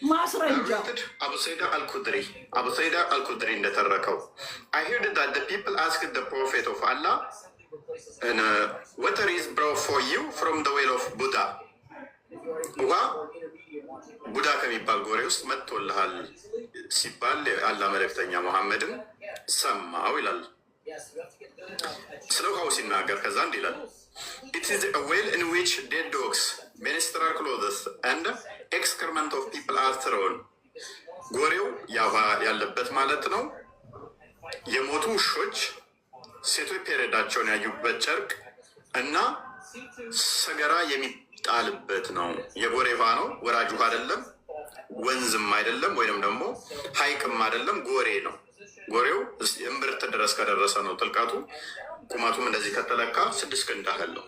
ማስረጃው Abu Saida al-Khudri እንደተረከው I heard that the people asked the prophet of Allah and water is brought for you from the well of Buddha. ውሃ ቡዳ ከሚባል ጎሬ ውስጥ መጥቶልሃል ሲባል አላህ መልእክተኛ መሐመድም ሰማው ይላል። ስለ ውሃው ሲናገር ከዛ እንዲህ ይላል It is a well in which dead dogs, menstrual clothes and excrement of people are thrown. ጎሬው ያባ ያለበት ማለት ነው። የሞቱ ውሾች ሴቶች ፔሬዳቸውን ያዩበት ጨርቅ እና ሰገራ የሚጣልበት ነው። የጎሬ ውሃ ነው፣ ወራጅ ውሃ አይደለም፣ ወንዝም አይደለም፣ ወይንም ደግሞ ሐይቅም አይደለም፣ ጎሬ ነው። ጎሬው እምብርት ድረስ ከደረሰ ነው ጥልቀቱ። ቁመቱም እንደዚህ ከተለካ 6 ክንድ ያህል ነው።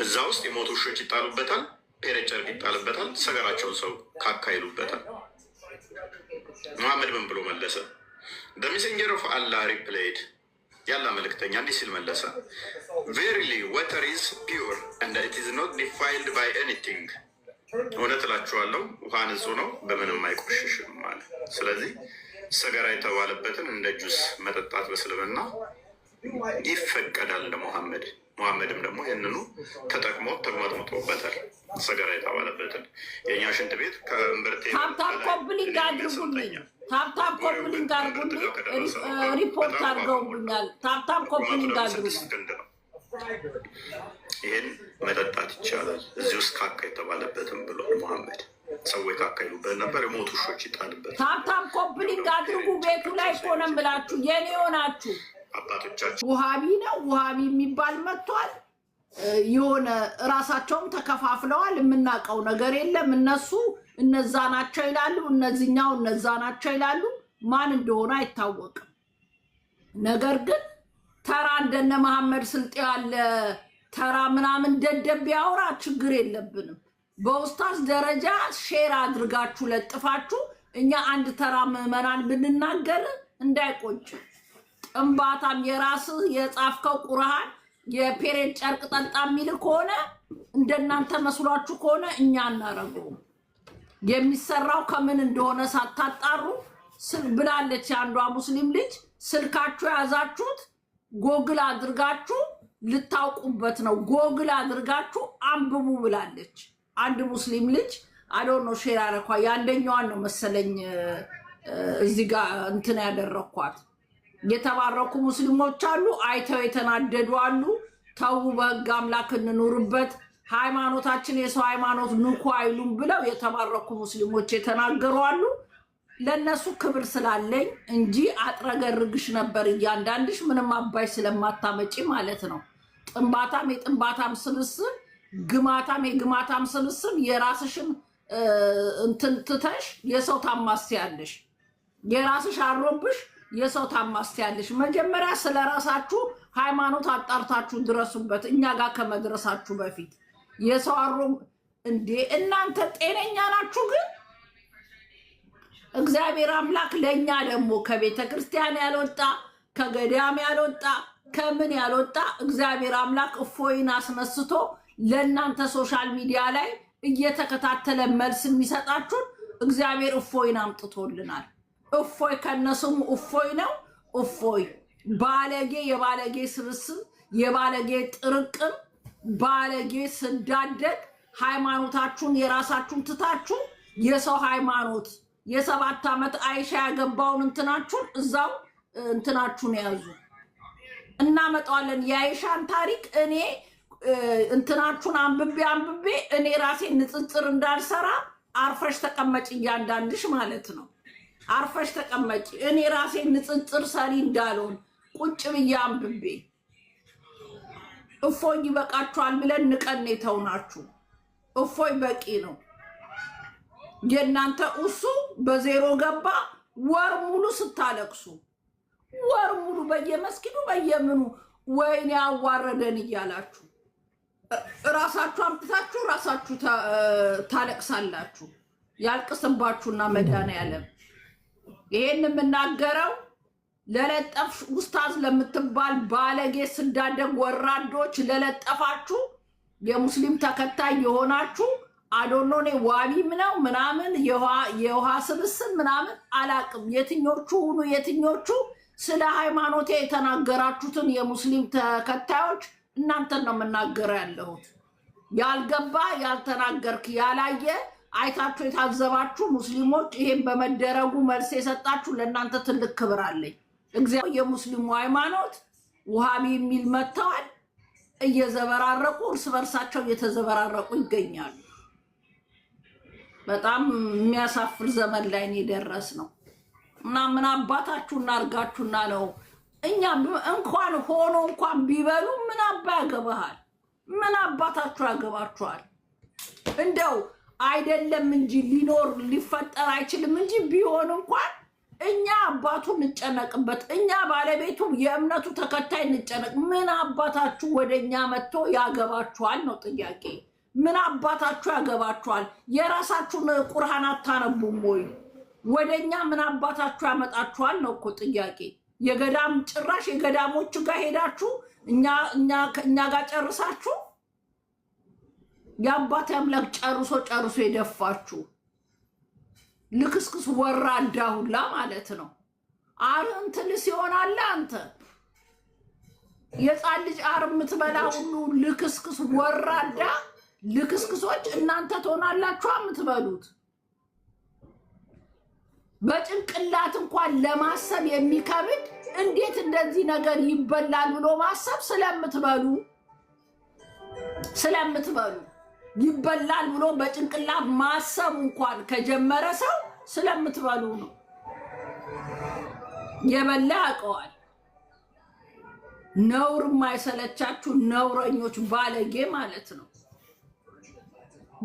እዛ ውስጥ የሞቱ ውሾች ይጣሉበታል፣ ፔሬድ ጨርቅ ይጣልበታል፣ ሰገራቸውን ሰው ካካይሉበታል። መሐመድ ምን ብሎ መለሰ? The messenger of Allah replied, ያላ መልእክተኛ እንዲህ ሲል መለሰ Verily water is pure and it is not defiled by anything. እውነት እላችኋለሁ ውሃ ንጹህ ነው፣ በምንም አይቆሽሽም ማለት። ስለዚህ ሰገራ የተባለበትን እንደ ጁስ መጠጣት በእስልምና ይፈቀዳል ለሙሐመድ። ሙሐመድም ደግሞ ይህንኑ ተጠቅሞ ተግመጥምጦበታል። ሰገራ የተባለበትን የእኛ ሽንት ቤት ከእምብርቴ ታፕታፕ ኮምፕሊንግ አድርጉልኝ፣ ታፕታፕ ኮምፕሊንግ አድርጉልኝ፣ ሪፖርት አድርገውብኛል። ታፕታፕ ኮምፕሊንግ አድርጉልኝ። ይህን መጠጣት ይቻላል እዚህ ውስጥ ካካ የተባለበትም ብሎ ሙሐመድ። ሰዎች ካካይሉበት ነበር፣ የሞቱ ውሾች ይጣልበት። ታፕታፕ ኮምፕሊንግ አድርጉ። ቤቱ ላይ ሆነም ብላችሁ የኔ ሆናችሁ አባቶቻችን ውሃቢ ነው ውሃቢ የሚባል መጥቷል። የሆነ ራሳቸውም ተከፋፍለዋል። የምናውቀው ነገር የለም። እነሱ እነዛ ናቸው ይላሉ፣ እነዚህኛው እነዛ ናቸው ይላሉ። ማን እንደሆነ አይታወቅም። ነገር ግን ተራ እንደነ መሐመድ ስልጤ ያለ ተራ ምናምን ደደብ ያወራ ችግር የለብንም። በኡስታዝ ደረጃ ሼር አድርጋችሁ ለጥፋችሁ እኛ አንድ ተራ ምዕመናን ብንናገር እንዳይቆጭ። ጥንባታም የራስህ የጻፍከው ቁርአን የፔሬድ ጨርቅ ጠጣ የሚል ከሆነ እንደናንተ መስሏችሁ ከሆነ እኛ እናረገው። የሚሰራው ከምን እንደሆነ ሳታጣሩ ብላለች አንዷ ሙስሊም ልጅ። ስልካችሁ ያዛችሁት ጎግል አድርጋችሁ ልታውቁበት ነው። ጎግል አድርጋችሁ አንብቡ ብላለች አንድ ሙስሊም ልጅ። አዶኖ ሼር አረኳ ያንደኛዋን ነው መሰለኝ እዚህ ጋር እንትን ያደረኳት። የተባረኩ ሙስሊሞች አሉ፣ አይተው የተናደዱ አሉ። ተው በህግ አምላክ እንኑርበት፣ ሃይማኖታችን የሰው ሃይማኖት ንኩ አይሉም ብለው የተባረኩ ሙስሊሞች የተናገሩ አሉ። ለነሱ ክብር ስላለኝ እንጂ አጥረገርግሽ ነበር እያንዳንድሽ ምንም አባይ ስለማታመጪ ማለት ነው። ጥንባታም የጥንባታም ስብስብ፣ ግማታም የግማታም ስብስብ የራስሽን እንትን ትተሽ የሰው ታማስያለሽ። የራስሽ አሮብሽ የሰው ታማስያለሽ። መጀመሪያ ስለራሳችሁ ሃይማኖት አጣርታችሁ ድረሱበት እኛ ጋር ከመድረሳችሁ በፊት። የሰው አሮብ እንዴ እናንተ ጤነኛ ናችሁ? ግን እግዚአብሔር አምላክ ለኛ ደግሞ ከቤተ ክርስቲያን ያልወጣ ከገዳም ያልወጣ ከምን ያልወጣ እግዚአብሔር አምላክ እፎይን አስነስቶ ለእናንተ ሶሻል ሚዲያ ላይ እየተከታተለ መልስ የሚሰጣችሁን እግዚአብሔር እፎይን አምጥቶልናል። እፎይ ከነሱም እፎይ ነው። እፎይ ባለጌ የባለጌ ስብስብ የባለጌ ጥርቅም ባለጌ ስዳደግ ሃይማኖታችሁን የራሳችሁን ትታችሁ የሰው ሃይማኖት የ7 ዓመት አይሻ ያገባውን እንትናችሁን እዛው እንትናችሁን ያዙ። እናመጣዋለን የአይሻን ታሪክ። እኔ እንትናችሁን አንብቤ እኔ ራሴ ንጽጽር እንዳልሰራ አርፈሽ ተቀመጭ እያንዳንድሽ ማለት ነው። አርፈሽ ተቀመጭ። እኔ ራሴ ንጽጽር ሰሪ እንዳልሆን ቁጭ ብዬ አንብቤ እፎይ ይበቃችኋል ብለን ንቀን የተውናችሁ። እፎይ በቂ ነው። የእናንተ እሱ በዜሮ ገባ። ወር ሙሉ ስታለቅሱ ወር ሙሉ በየመስጊዱ በየምኑ ወይኔ ያዋረደን እያላችሁ ራሳችሁ አምጥታችሁ ራሳችሁ ታለቅሳላችሁ። ያልቅስባችሁና መድኃኒዓለም ይሄን የምናገረው ለለጠፍ ኡስታዝ ለምትባል ባለጌ ስዳደግ ወራዶች ለለጠፋችሁ የሙስሊም ተከታይ የሆናችሁ አዶኖኔ ዋቢም ነው ምናምን የውሃ ስብስብ ምናምን አላቅም። የትኞቹ ሁኑ የትኞቹ ስለ ሃይማኖቴ የተናገራችሁትን የሙስሊም ተከታዮች እናንተን ነው የምናገረው ያለሁት። ያልገባ ያልተናገርክ ያላየ አይታችሁ የታዘባችሁ ሙስሊሞች ይሄን በመደረጉ መልስ የሰጣችሁ ለእናንተ ትልቅ ክብር አለኝ። እግዚአብሔር የሙስሊሙ ሃይማኖት ውሃቢ የሚል መጥተዋል። እየዘበራረቁ እርስ በርሳቸው እየተዘበራረቁ ይገኛሉ። በጣም የሚያሳፍር ዘመን ላይ ነው የደረስነው። እና ምን አባታችሁ እናርጋችሁና ነው እኛ እንኳን ሆኖ እንኳን ቢበሉ ምን አባ ያገባሃል? ምን አባታችሁ ያገባችኋል? እንደው አይደለም እንጂ ሊኖር ሊፈጠር አይችልም እንጂ ቢሆን እንኳን እኛ አባቱ እንጨነቅበት፣ እኛ ባለቤቱ የእምነቱ ተከታይ እንጨነቅ። ምን አባታችሁ ወደኛ መጥቶ ያገባችኋል ነው ጥያቄ። ምን አባታችሁ ያገባችኋል? የራሳችሁን ቁርአን አታነቡም ወይ? ወደኛ ምን አባታችሁ ያመጣችኋል ነው እኮ ጥያቄ። የገዳም ጭራሽ የገዳሞች ጋር ሄዳችሁ እኛ ጋር ጨርሳችሁ የአባት አምላክ ጨርሶ የደፋችሁ ልክስክስ ወራዳ ሁላ ማለት ነው። አርንትልስ ይሆናል። አንተ የጻን ልጅ አር የምትበላ ሁሉ ልክስክስ ወራዳ ልክስክሶች እናንተ ትሆናላችሁ የምትበሉት። በጭንቅላት እንኳን ለማሰብ የሚከብድ እንዴት እንደዚህ ነገር ይበላል ብሎ ማሰብ ስለምትበሉ ይበላል ብሎ በጭንቅላት ማሰብ እንኳን ከጀመረ ሰው ስለምትበሉ ነው። የበላ ያውቀዋል። ነውር የማይሰለቻችሁ ነውረኞች፣ ባለጌ ማለት ነው።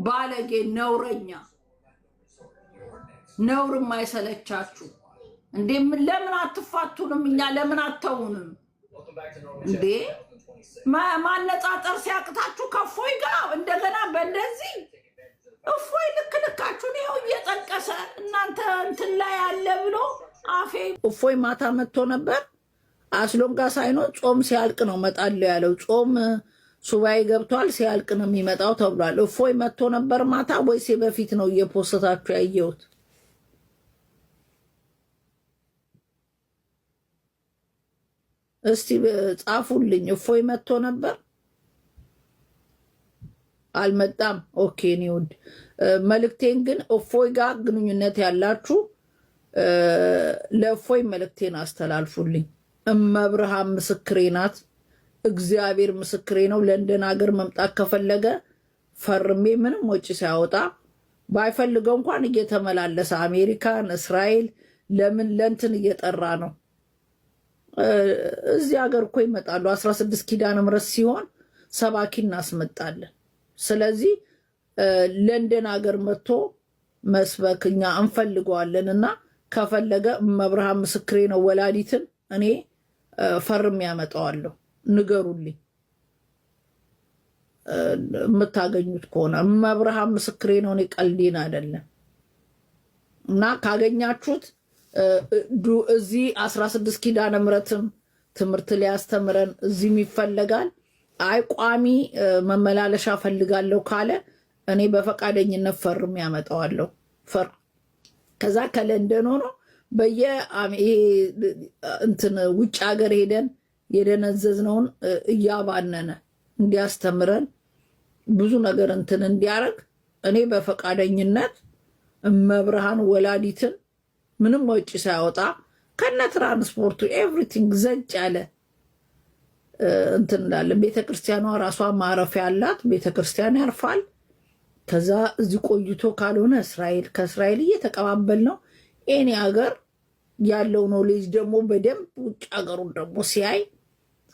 ባለጌ ነውረኛ፣ ነውር የማይሰለቻችሁ እንዴ! ለምን አትፋቱንም? እኛ ለምን አተውንም እንዴ? ማነጻጸር ሲያቅታችሁ ከፎይ ጋር እንደገና በእንደዚህ እፎይ ልክልካችሁን ይኸው እየጠቀሰ እናንተ እንትን ላይ ያለ ብሎ አፌ እፎይ ማታ መጥቶ ነበር። አስሎንጋ ሳይኖር ጾም ሲያልቅ ነው መጣለው ያለው። ጾም ሱባኤ ገብቷል፣ ሲያልቅ ነው የሚመጣው ተብሏል። እፎይ መጥቶ ነበር ማታ ወይስ በፊት ነው እየፖስታችሁ ያየሁት? እስቲ ጻፉልኝ። እፎይ መጥቶ ነበር? አልመጣም። ኦኬ ነው ውድ መልእክቴን ግን እፎይ ጋር ግንኙነት ያላችሁ ለእፎይ መልእክቴን አስተላልፉልኝ። እመብርሃን ምስክሬ ናት፣ እግዚአብሔር ምስክሬ ነው። ለንደን ሀገር መምጣት ከፈለገ ፈርሜ ምንም ወጪ ሳያወጣ ባይፈልገው እንኳን እየተመላለሰ አሜሪካን፣ እስራኤል ለምን ለንትን እየጠራ ነው። እዚህ ሀገር እኮ ይመጣሉ። 16 ኪዳነ ምሕረት ሲሆን ሰባኪ እናስመጣለን። ስለዚህ ለንደን ሀገር መጥቶ መስበክ እኛ እንፈልገዋለን እና ከፈለገ መብርሃን ምስክሬ ነው ወላዲትን እኔ ፈርም ያመጣዋለሁ። ንገሩልኝ የምታገኙት ከሆነ። መብርሃን ምስክሬ ነው፣ እኔ ቀልዴን አይደለም። እና ካገኛችሁት እዚህ 16 ኪዳነ ምሕረትም ትምህርት ሊያስተምረን እዚህም ይፈለጋል። አይ ቋሚ መመላለሻ ፈልጋለሁ ካለ እኔ በፈቃደኝነት ፈርም ያመጣዋለሁ። ከዛ ከለንደን ሆኖ እንትን ውጭ ሀገር ሄደን የደነዘዝነውን እያባነነ እንዲያስተምረን ብዙ ነገር እንትን እንዲያደርግ እኔ በፈቃደኝነት መብርሃን ወላዲትን ምንም ወጪ ሳያወጣ ከነ ትራንስፖርቱ ኤቭሪቲንግ ዘጭ ያለ እንትን እንዳለን። ቤተክርስቲያኗ ራሷ ማረፊያ ያላት ቤተክርስቲያን ያርፋል። ከዛ እዚህ ቆይቶ ካልሆነ እስራኤል፣ ከእስራኤል እየተቀባበል ነው። ኤኒ ሀገር ያለው ኖሌጅ ደግሞ በደንብ ውጭ ሀገሩን ደግሞ ሲያይ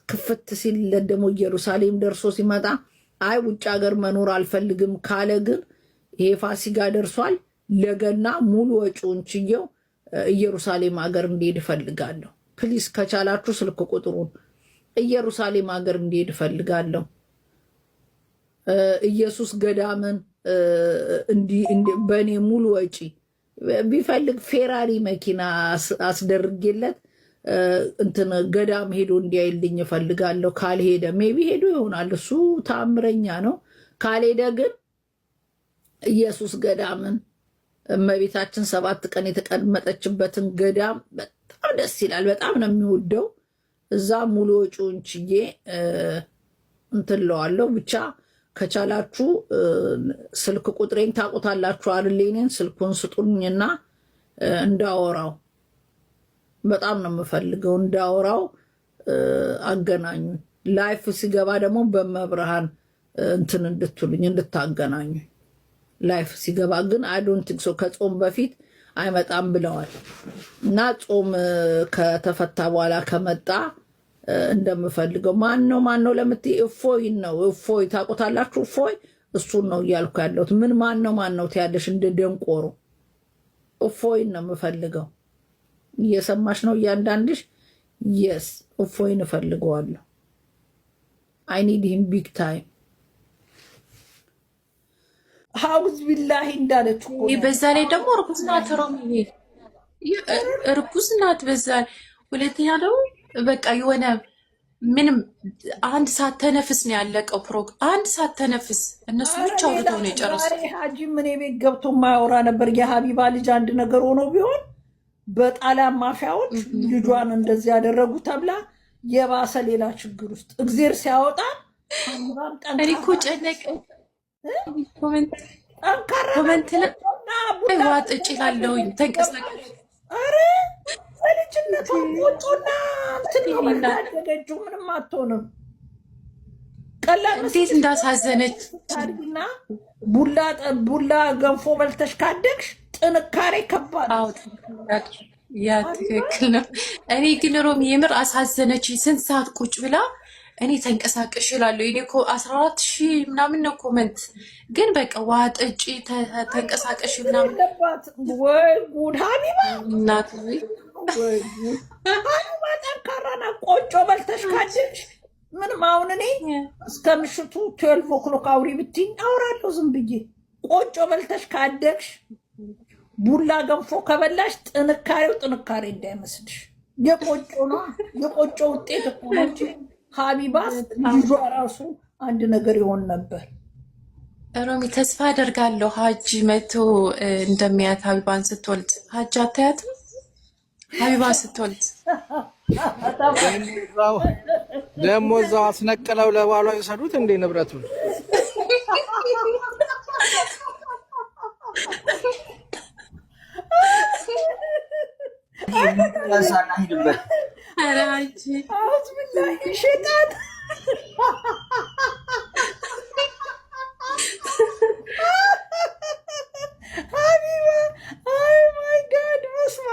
ክፍት ሲለት ደግሞ ኢየሩሳሌም ደርሶ ሲመጣ አይ ውጭ ሀገር መኖር አልፈልግም ካለ ግን ይሄ ፋሲካ ደርሷል፣ ለገና ሙሉ ወጪውን ችየው ኢየሩሳሌም ሀገር እንዲሄድ እፈልጋለሁ። ፕሊስ ከቻላችሁ ስልክ ቁጥሩን ኢየሩሳሌም ሀገር እንዲሄድ እፈልጋለሁ። ኢየሱስ ገዳምን በእኔ ሙሉ ወጪ ቢፈልግ ፌራሪ መኪና አስደርጌለት እንትን ገዳም ሄዶ እንዲያይልኝ እፈልጋለሁ። ካልሄደ ሜቢ ሄዶ ይሆናል፣ እሱ ታምረኛ ነው። ካልሄደ ግን ኢየሱስ ገዳምን እመቤታችን 7 ቀን የተቀመጠችበትን ገዳም በጣም ደስ ይላል። በጣም ነው የሚወደው። እዛ ሙሉ ወጪውን ችዬ እንትለዋለሁ። ብቻ ከቻላችሁ ስልክ ቁጥሬን ታውቁታላችሁ አይደል? እኔን ስልኩን ስጡኝና እንዳወራው በጣም ነው የምፈልገው። እንዳወራው አገናኙ። ላይፍ ሲገባ ደግሞ በመብርሃን እንትን እንድትሉኝ እንድታገናኙ። ላይፍ ሲገባ ግን አይ ዶንት ቲንክ ሶ ከጾም በፊት አይመጣም ብለዋል። እና ጾም ከተፈታ በኋላ ከመጣ እንደምፈልገው ማን ነው ለምትይ እፎይ ነው። እፎይ ታውቁታላችሁ? እፎይ እሱን ነው እያልኩ ያለሁት። ምን ማን ነው ትያለሽ? እንደ ደንቆሮ እፎይን ነው የምፈልገው። እየሰማሽ ነው እያንዳንድሽ? የስ እፎይን እፈልገዋለሁ። አይ ኒድ ሂም ቢግ ታይም። ሀውዝ ቢላሂ እንዳለች በዛ ላይ ደግሞ እርጉዝ ናት። ሮሚ እርጉዝ ናት። በዛ ሁለተኛ ደግሞ በቃ የሆነ ምንም 1 ሰዓት ተነፍስ ነው ያለቀው ፕሮግራም። 1 ሰዓት ተነፍስ። እነሱ ብቻ አውርተው ነው የጨረሱት። ሀጂ ምን ቤት ገብቶ የማያወራ ነበር። የሀቢባ ልጅ አንድ ነገር ሆኖ ቢሆን በጣሊያን ማፊያዎች ልጇን እንደዚህ ያደረጉ ተብላ የባሰ ሌላ ችግር ውስጥ እግዜር ሲያወጣ እኔ እኮ ጨነቀኝ። ኮመንት ላይ ዋጥጭ ላለውኝ ተንቀሳቀሽ ልጅነቷ ቆጮና ትናደገጁ ምንም አትሆንም። ቀላል እንዴት እንዳሳዘነች ታድግና ቡላ ገንፎ በልተሽ ካደግሽ ጥንካሬ ከባድ። ያ ትክክል ነው። እኔ ግን ሮሚ የምር አሳዘነች። ስንት ሰዓት ቁጭ ብላ እኔ ተንቀሳቀሽ ይላለሁ። እኔ እኮ 14,000 ምናምን ነው ኮመንት። ግን በቃ ዋጥጪ ተንቀሳቀሽ ምናምን። ወይ ጉድ! ሀቢባ እናት ሀቢባ ጠንካራ ናት። ቆጮ በልተሽ ካደግሽ ምንም። አሁን እኔ እስከ ምሽቱ 12 o'clock አውሪ ብትይኝ አውራለሁ ዝም ብዬ። ቆጮ በልተሽ ካደግሽ ቡላ ገንፎ ከበላሽ ጥንካሬው ጥንካሬ እንዳይመስልሽ። የቆጮ ውጤት እኮ ነው እንጂ ሀቢባስ ልጇ ራሱ አንድ ነገር ይሆን ነበር። ሮሚ ተስፋ አደርጋለሁ ሀጂ መቶ እንደሚያት ሀቢባን ስትወልድ። ሀጂ አታያትም? ሀቢባ ስትወልድ ደግሞ እዛው አስነቅለው ለባሏ የሰዱት እንዴ ንብረቱን። ኧረ ሀጂ ሸጣት ሀቢባ አይ ማይ ጋድ መስማ